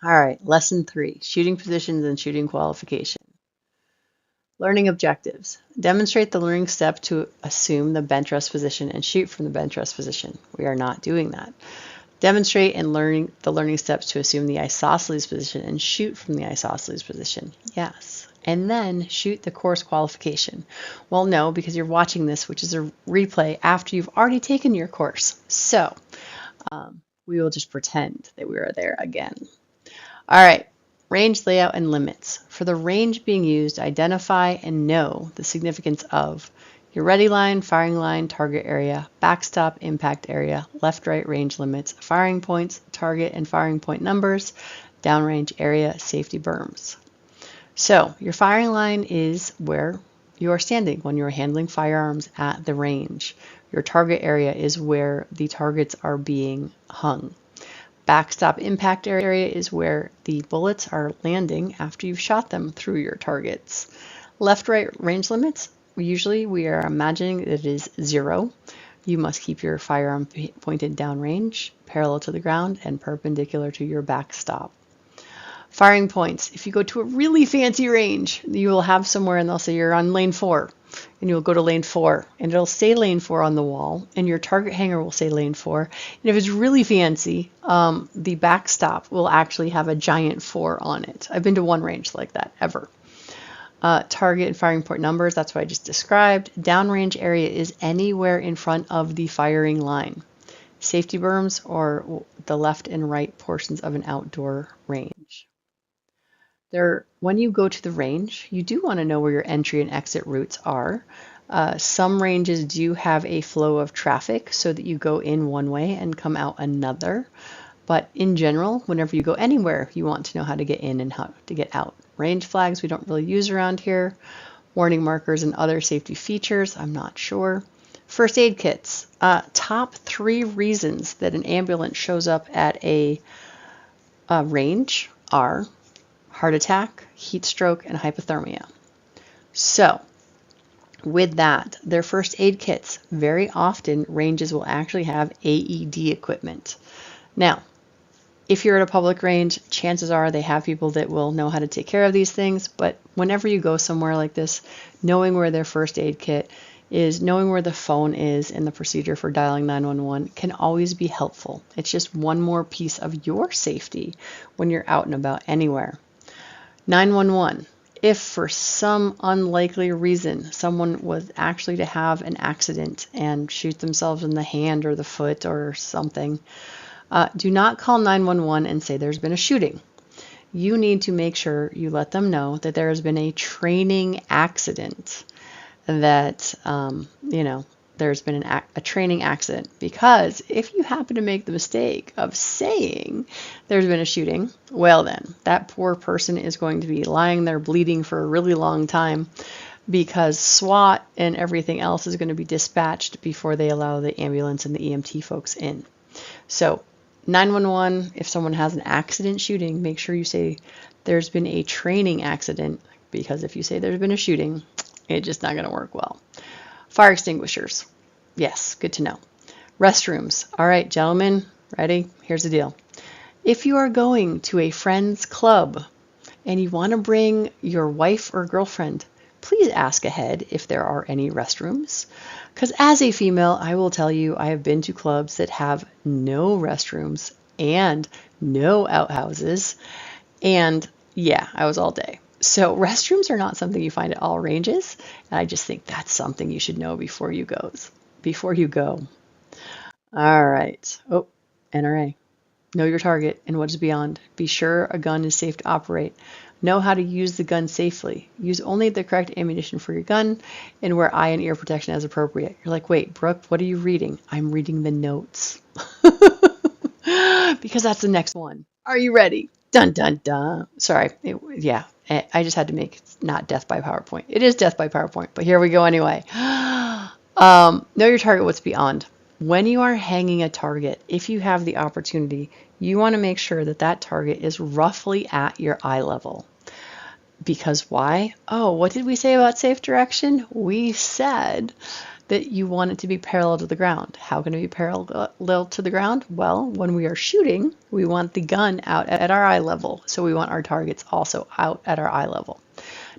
All right, lesson 3, shooting positions and shooting qualification. Learning objectives. Demonstrate the learning step to assume the bench rest position and shoot from the bench rest position. We are not doing that. Demonstrate and learning the learning steps to assume the isosceles position and shoot from the isosceles position. Yes. And then shoot the course qualification. Well, no, because you're watching this, which is a replay after you've already taken your course. So we will just pretend that we are there again. All right, range layout and limits. For the range being used, identify and know the significance of your ready line, firing line, target area, backstop, impact area, left-right range limits, firing points, target and firing point numbers, downrange area, safety berms. So your firing line is where you are standing when you're handling firearms at the range. Your target area is where the targets are being hung. Backstop impact area is where the bullets are landing after you've shot them through your targets. Left-right range limits, usually we are imagining that it is 0. You must keep your firearm pointed downrange, parallel to the ground, and perpendicular to your backstop. Firing points. If you go to a really fancy range, you will have somewhere and they'll say you're on lane 4. And you'll go to lane 4 and it'll say lane 4 on the wall and your target hanger will say lane 4. And if it's really fancy, the backstop will actually have a giant 4 on it. I've been to one range like that ever. Target and firing point numbers, that's what I just described. Downrange area is anywhere in front of the firing line. Safety berms or the left and right portions of an outdoor range. When you go to the range, you do want to know where your entry and exit routes are. Some ranges do have a flow of traffic so that you go in one way and come out another. But in general, whenever you go anywhere, you want to know how to get in and how to get out. Range flags we don't really use around here. Warning markers and other safety features, I'm not sure. First aid kits. Top 3 reasons that an ambulance shows up at a range are heart attack, heat stroke, and hypothermia. So with that, their first aid kits, very often ranges will actually have AED equipment. Now, if you're at a public range, chances are they have people that will know how to take care of these things, but whenever you go somewhere like this, knowing where their first aid kit is, knowing where the phone is and the procedure for dialing 911 can always be helpful. It's just one more piece of your safety when you're out and about anywhere. 911. If for some unlikely reason someone was actually to have an accident and shoot themselves in the hand or the foot or something, do not call 911 and say there's been a shooting. You need to make sure you let them know that there has been a training accident, that there's been a training accident, because if you happen to make the mistake of saying there's been a shooting, well then, that poor person is going to be lying there bleeding for a really long time because SWAT and everything else is going to be dispatched before they allow the ambulance and the EMT folks in. So 911, if someone has an accident shooting, make sure you say there's been a training accident, because if you say there's been a shooting, it's just not going to work well. Fire extinguishers. Yes, good to know. Restrooms. All right, gentlemen, ready? Here's the deal. If you are going to a friend's club and you want to bring your wife or girlfriend, please ask ahead if there are any restrooms. Because as a female, I will tell you, I have been to clubs that have no restrooms and no outhouses. And yeah, I was all day. So restrooms are not something you find at all ranges. And I just think that's something you should know before you go. All right. Oh, NRA. Know your target and what is beyond. Be sure a gun is safe to operate. Know how to use the gun safely. Use only the correct ammunition for your gun and wear eye and ear protection as appropriate. You're like, wait, Brooke, what are you reading? I'm reading the notes. Because that's the next one. Are you ready? Dun, dun, dun. Sorry. Yeah. I just had to make it not death by PowerPoint. It is death by PowerPoint, but here we go anyway. Know your target, what's beyond. When you are hanging a target, if you have the opportunity, you want to make sure that that target is roughly at your eye level. Because why? Oh, what did we say about safe direction? We said that you want it to be parallel to the ground. How can it be parallel to the ground? Well, when we are shooting, we want the gun out at our eye level. So we want our targets also out at our eye level.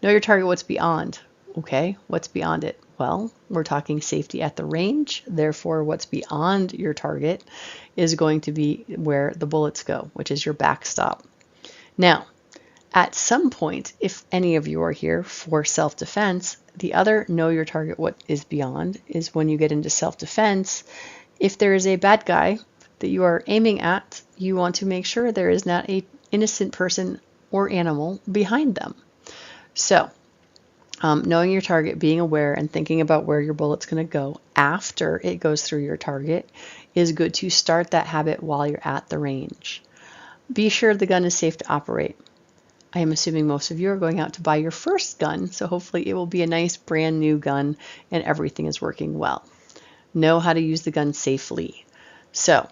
Know your target, what's beyond. Okay, what's beyond it? Well, we're talking safety at the range. Therefore, what's beyond your target is going to be where the bullets go, which is your backstop. Now, at some point, if any of you are here for self-defense, the other know your target, what is beyond, is when you get into self-defense. If there is a bad guy that you are aiming at, you want to make sure there is not an innocent person or animal behind them. So, knowing your target, being aware, and thinking about where your bullet's going to go after it goes through your target is good to start that habit while you're at the range. Be sure the gun is safe to operate. I am assuming most of you are going out to buy your first gun, so hopefully it will be a nice brand new gun and everything is working well. Know how to use the gun safely. So,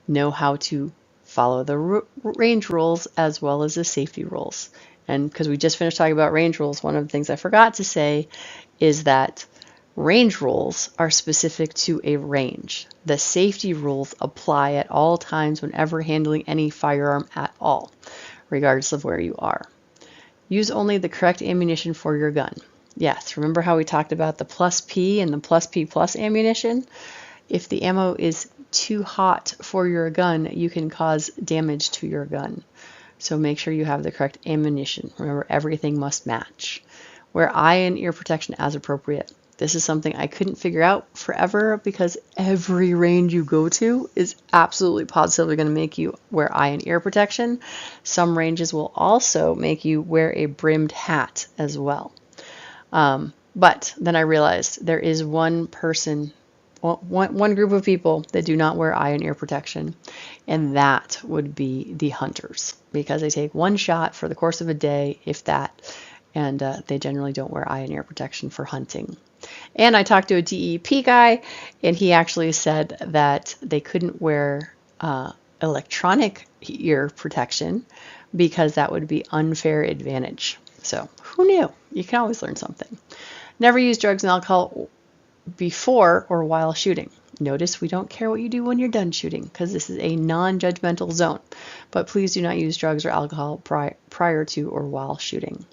know how to follow the range rules as well as the safety rules. And because we just finished talking about range rules, one of the things I forgot to say is that range rules are specific to a range. The safety rules apply at all times whenever handling any firearm at all, regardless of where you are. Use only the correct ammunition for your gun. Yes, remember how we talked about the plus P and the plus P plus ammunition? If the ammo is too hot for your gun, you can cause damage to your gun. So make sure you have the correct ammunition. Remember, everything must match. Wear eye and ear protection as appropriate. This is something I couldn't figure out forever because every range you go to is absolutely positively going to make you wear eye and ear protection. Some ranges will also make you wear a brimmed hat as well. But then I realized there is one group of people that do not wear eye and ear protection, and that would be the hunters, because they take one shot for the course of a day, if that, and they generally don't wear eye and ear protection for hunting. And I talked to a DEP guy, and he actually said that they couldn't wear electronic ear protection because that would be unfair advantage. So who knew? You can always learn something. Never use drugs and alcohol before or while shooting. Notice we don't care what you do when you're done shooting because this is a non-judgmental zone. But please do not use drugs or alcohol prior to or while shooting.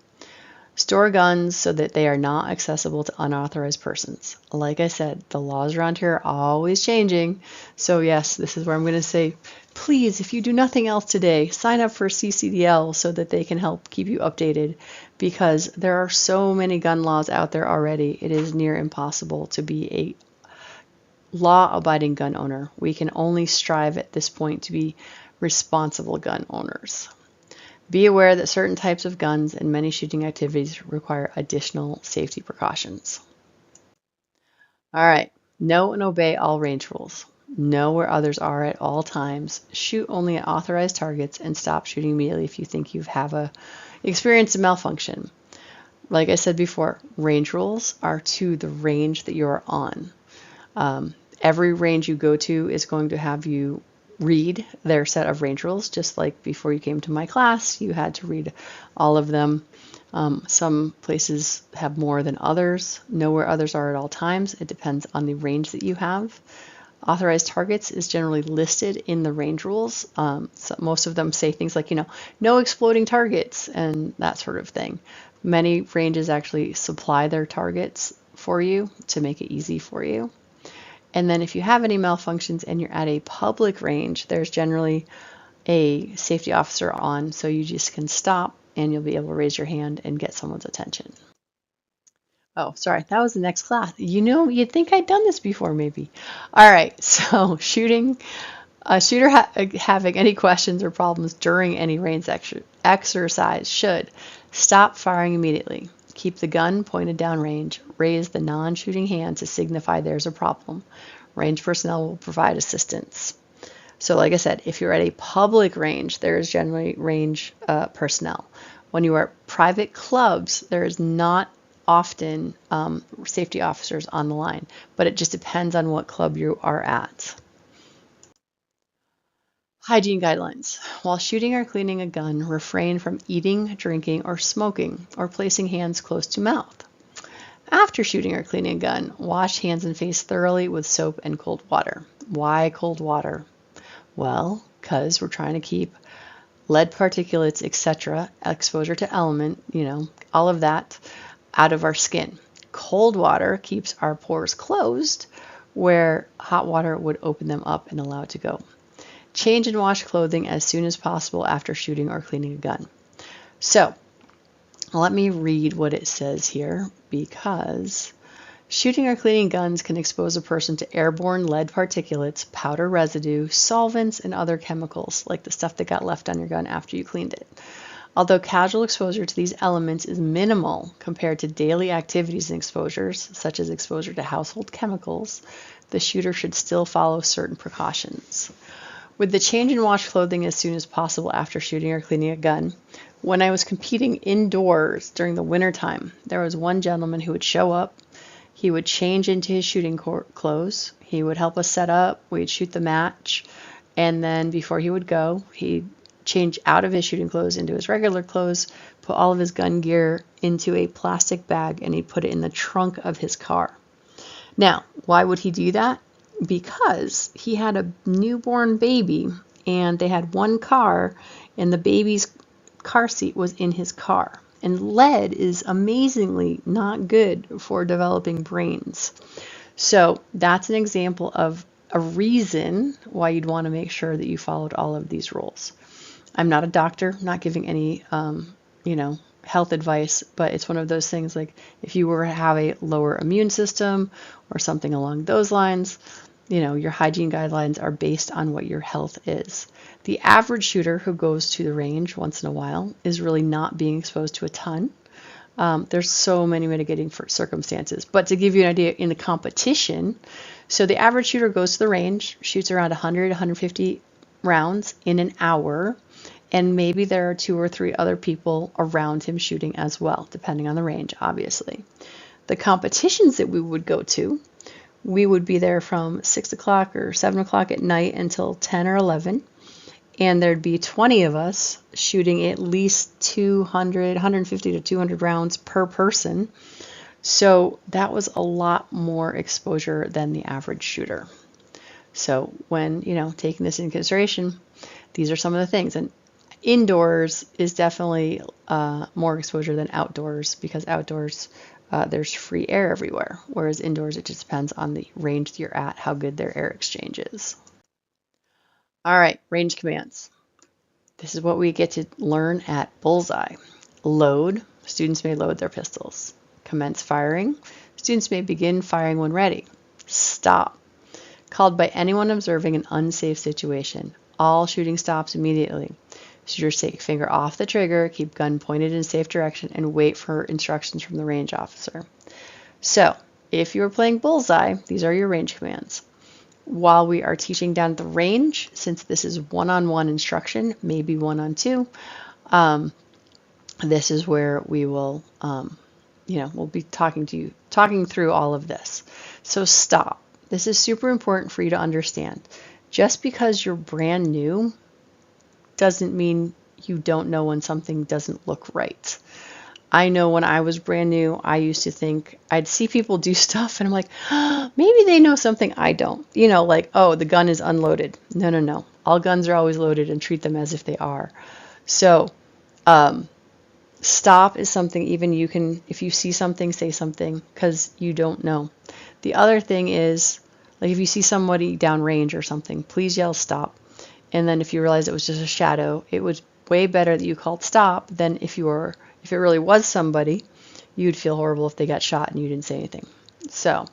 Store guns so that they are not accessible to unauthorized persons. Like I said, the laws around here are always changing. So yes, this is where I'm going to say, please, if you do nothing else today, sign up for CCDL so that they can help keep you updated, because there are so many gun laws out there already. It is near impossible to be a law-abiding gun owner. We can only strive at this point to be responsible gun owners. Be aware that certain types of guns and many shooting activities require additional safety precautions. All right, know and obey all range rules. Know where others are at all times. Shoot only at authorized targets and stop shooting immediately if you think you have experienced a malfunction. Like I said before, range rules are to the range that you're on. Every range you go to is going to have you read their set of range rules, just like before you came to my class, you had to read all of them. Some places have more than others. Know where others are at all times. It depends on the range that you have. Authorized targets is generally listed in the range rules. So most of them say things like, no exploding targets and that sort of thing. Many ranges actually supply their targets for you to make it easy for you. And then if you have any malfunctions and you're at a public range, there's generally a safety officer on, so you just can stop and you'll be able to raise your hand and get someone's attention. Oh, sorry, that was the next class. You'd think I'd done this before maybe. All right, so shooting, a shooter having any questions or problems during any range exercise should stop firing immediately. Keep the gun pointed downrange. Raise the non-shooting hand to signify there's a problem. Range personnel will provide assistance. So like I said, if you're at a public range, there is generally range personnel. When you are at private clubs, there is not often safety officers on the line, but it just depends on what club you are at. Hygiene guidelines. While shooting or cleaning a gun, refrain from eating, drinking, or smoking, or placing hands close to mouth. After shooting or cleaning a gun, wash hands and face thoroughly with soap and cold water. Why cold water? Well, because we're trying to keep lead particulates, etc., exposure to element, all of that out of our skin. Cold water keeps our pores closed, where hot water would open them up and allow it to go. Change and wash clothing as soon as possible after shooting or cleaning a gun. So, let me read what it says here, because shooting or cleaning guns can expose a person to airborne lead particulates, powder residue, solvents, and other chemicals, like the stuff that got left on your gun after you cleaned it. Although casual exposure to these elements is minimal compared to daily activities and exposures, such as exposure to household chemicals, the shooter should still follow certain precautions. With the change and wash clothing as soon as possible after shooting or cleaning a gun, when I was competing indoors during the winter time, there was one gentleman who would show up. He would change into his shooting clothes. He would help us set up. We'd shoot the match. And then before he would go, he'd change out of his shooting clothes into his regular clothes, put all of his gun gear into a plastic bag, and he'd put it in the trunk of his car. Now, why would he do that? Because he had a newborn baby, and they had one car, and the baby's car seat was in his car. And lead is amazingly not good for developing brains. So that's an example of a reason why you'd want to make sure that you followed all of these rules. I'm not a doctor, not giving any, health advice, but it's one of those things like if you were to have a lower immune system or something along those lines, your hygiene guidelines are based on what your health is. The average shooter who goes to the range once in a while is really not being exposed to a ton. There's so many mitigating circumstances. But to give you an idea, in the competition, so the average shooter goes to the range, shoots around 100, 150 rounds in an hour, and maybe there are 2 or 3 other people around him shooting as well, depending on the range, obviously. The competitions that we would go to, we would be there from 6 o'clock or 7 o'clock at night until 10 or 11. And there'd be 20 of us shooting at least 150 to 200 rounds per person. So that was a lot more exposure than the average shooter. So when, taking this into consideration, these are some of the things. And indoors is definitely more exposure than outdoors, because outdoors there's free air everywhere, whereas indoors it just depends on the range that you're at, how good their air exchange is. All right, range commands. This is what we get to learn at Bullseye. Load, students may load their pistols. Commence firing, students may begin firing when ready. Stop, called by anyone observing an unsafe situation. All shooting stops immediately. Shooters take finger off the trigger, keep gun pointed in a safe direction, and wait for instructions from the range officer. So, if you're playing Bullseye, these are your range commands. While we are teaching down at the range, since this is one-on-one instruction, maybe one-on-two, this is where we will, we'll be talking through all of this. So stop. This is super important for you to understand. Just because you're brand new doesn't mean you don't know when something doesn't look right. I know when I was brand new, I used to think I'd see people do stuff and I'm like, maybe they know something I don't. Like, oh, the gun is unloaded. No. All guns are always loaded, and treat them as if they are. So, stop is something even you can, if you see something, say something, because you don't know. The other thing is, like if you see somebody downrange or something, please yell stop. And then if you realize it was just a shadow, it was way better that you called stop than if it really was somebody, you'd feel horrible if they got shot and you didn't say anything. So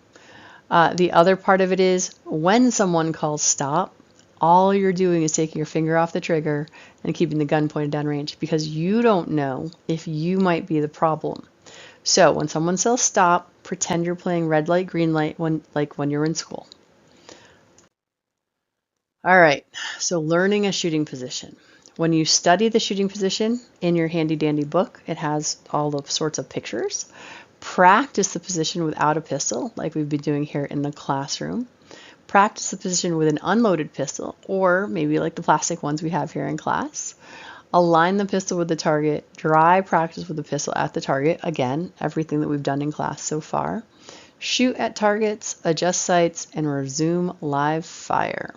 the other part of it is when someone calls stop, all you're doing is taking your finger off the trigger and keeping the gun pointed downrange, because you don't know if you might be the problem. So when someone says stop, pretend you're playing red light, green light when you're in school. All right, so learning a shooting position. When you study the shooting position in your handy dandy book, it has all the sorts of pictures. Practice the position without a pistol, like we've been doing here in the classroom. Practice the position with an unloaded pistol, or maybe like the plastic ones we have here in class. Align the pistol with the target. Dry practice with the pistol at the target. Again, everything that we've done in class so far. Shoot at targets, adjust sights, and resume live fire.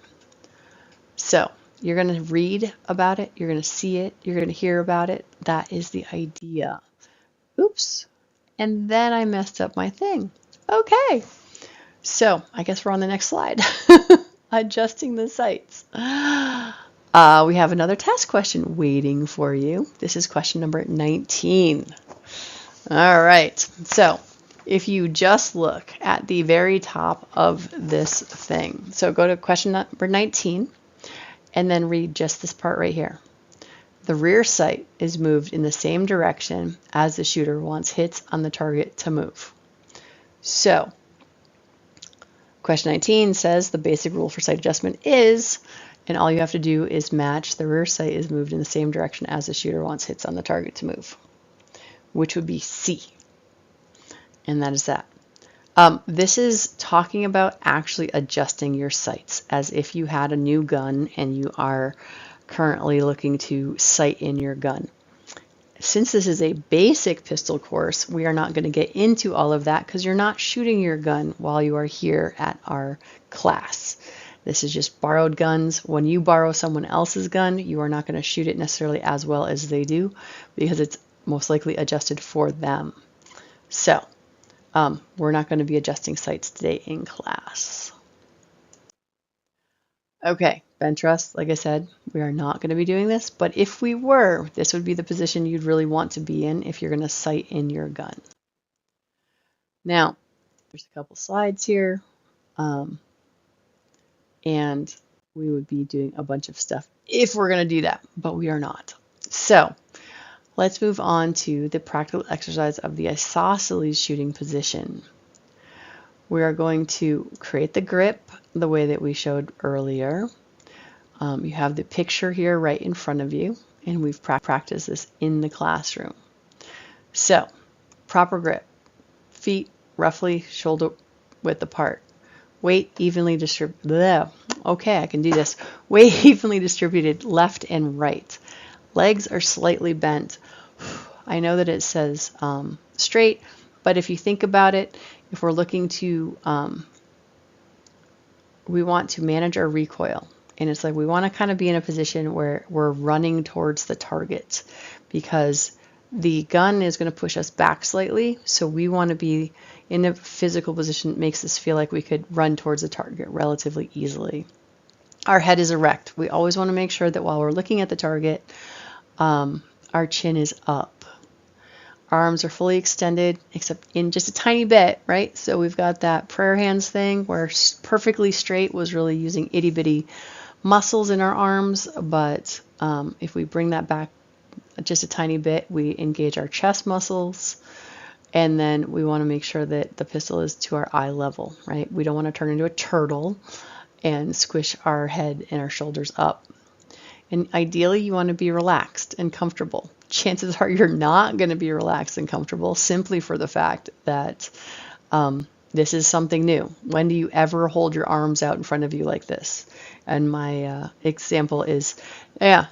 So you're going to read about it. You're going to see it. You're going to hear about it. That is the idea. Oops. And then I messed up my thing. Okay. So I guess we're on the next slide. Adjusting the sights. We have another test question waiting for you. This is question number 19. All right. So if you just look at the very top of this thing. So go to question number 19 and then read just this part right here. The rear sight is moved in the same direction as the shooter wants hits on the target to move. So question 19 says the basic rule for sight adjustment is, and all you have to do is match the rear sight is moved in the same direction as the shooter wants hits on the target to move, which would be C. And that is that. This is talking about actually adjusting your sights as if you had a new gun and you are currently looking to sight in your gun. Since this is a basic pistol course, we are not going to get into all of that because you're not shooting your gun while you are here at our class. This is just borrowed guns. When you borrow someone else's gun, you are not going to shoot it necessarily as well as they do because it's most likely adjusted for them. So we're not going to be adjusting sights today in class. Okay, bench rest, like I said, we are not going to be doing this, but if we were, this would be the position you'd really want to be in if you're going to sight in your gun. Now, there's a couple slides here, and we would be doing a bunch of stuff if we're going to do that, but we are not. So let's move on to the practical exercise of the isosceles shooting position. We are going to create the grip the way that we showed earlier. You have the picture here right in front of you, and we've practiced this in the classroom. So, proper grip. Feet roughly shoulder width apart. Weight evenly distributed. Okay, I can do this. Weight evenly distributed left and right. Legs are slightly bent. I know that it says straight, but if you think about it, if we're looking to, we want to manage our recoil. And it's like we want to kind of be in a position where we're running towards the target because the gun is going to push us back slightly. So we want to be in a physical position that makes us feel like we could run towards the target relatively easily. Our head is erect. We always want to make sure that while we're looking at the target, our chin is up. Arms are fully extended, except in just a tiny bit, right? So we've got that prayer hands thing where perfectly straight was really using itty bitty muscles in our arms, but if we bring that back just a tiny bit, we engage our chest muscles, and then we want to make sure that the pistol is to our eye level, right? We don't want to turn into a turtle and squish our head and our shoulders up. And ideally, you want to be relaxed and comfortable. Chances are you're not going to be relaxed and comfortable simply for the fact that this is something new. When do you ever hold your arms out in front of you like this? And my example is,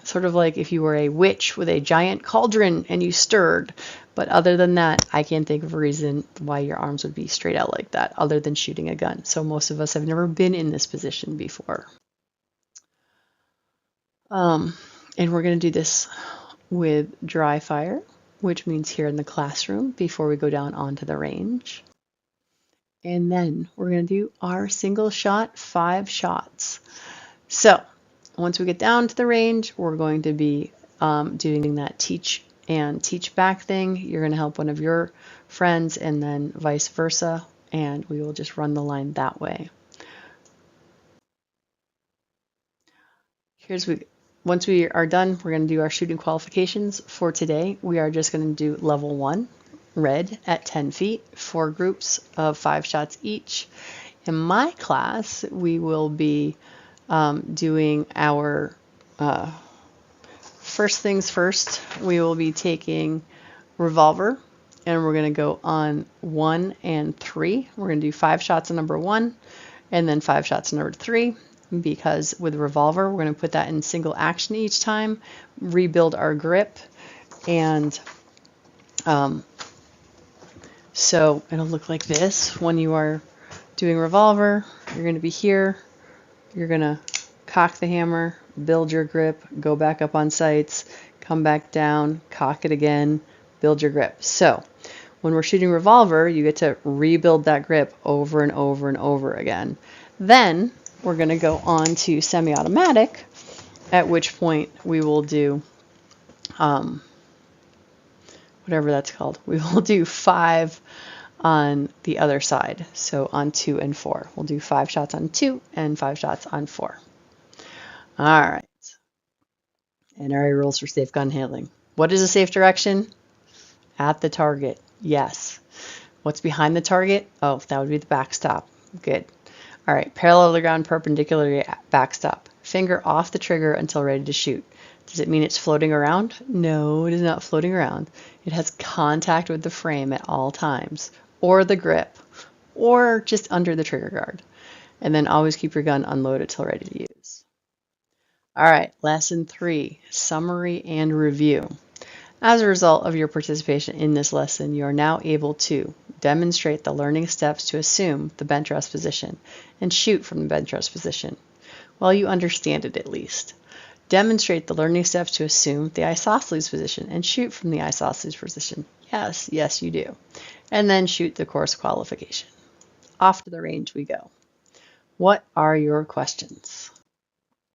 sort of like if you were a witch with a giant cauldron and you stirred. But other than that, I can't think of a reason why your arms would be straight out like that other than shooting a gun. So most of us have never been in this position before. And we're going to do this with dry fire, which means here in the classroom before we go down onto the range. And then we're going to do our single shot 5 shots. So once we get down to the range, we're going to be doing that teach and teach back thing. You're going to help one of your friends and then vice versa, and we will just run the line that way. Once we are done, we're going to do our shooting qualifications for today. We are just going to do level 1, red at 10 feet, 4 groups of 5 shots each. In my class, we will be doing our first things first. We will be taking revolver, and we're going to go on 1 and 3. We're going to do 5 shots on number 1, and then 5 shots on number 3. because with revolver, we're going to put that in single action each time, rebuild our grip, and so it'll look like this when you are doing revolver. You're going to be here. You're going to cock the hammer, build your grip, go back up on sights, come back down, cock it again, build your grip. So when we're shooting revolver, you get to rebuild that grip over and over and over again. Then we're going to go on to semi-automatic, at which point we will do whatever that's called. We will do 5 on the other side. So on 2 and 4. We'll do 5 shots on 2 and 5 shots on 4. All right. NRA rules for safe gun handling. What is a safe direction? At the target. Yes. What's behind the target? Oh, that would be the backstop. Good. All right. Parallel to the ground, perpendicular backstop. Finger off the trigger until ready to shoot. Does it mean it's floating around? No, it is not floating around. It has contact with the frame at all times, or the grip, or just under the trigger guard. And then always keep your gun unloaded till ready to use. All right, lesson 3, summary and review. As a result of your participation in this lesson, you are now able to demonstrate the learning steps to assume the bench rest position and shoot from the bench rest position. Well, you understand it at least. Demonstrate the learning steps to assume the isosceles position and shoot from the isosceles position. Yes, yes, you do. And then shoot the course qualification. Off to the range we go. What are your questions?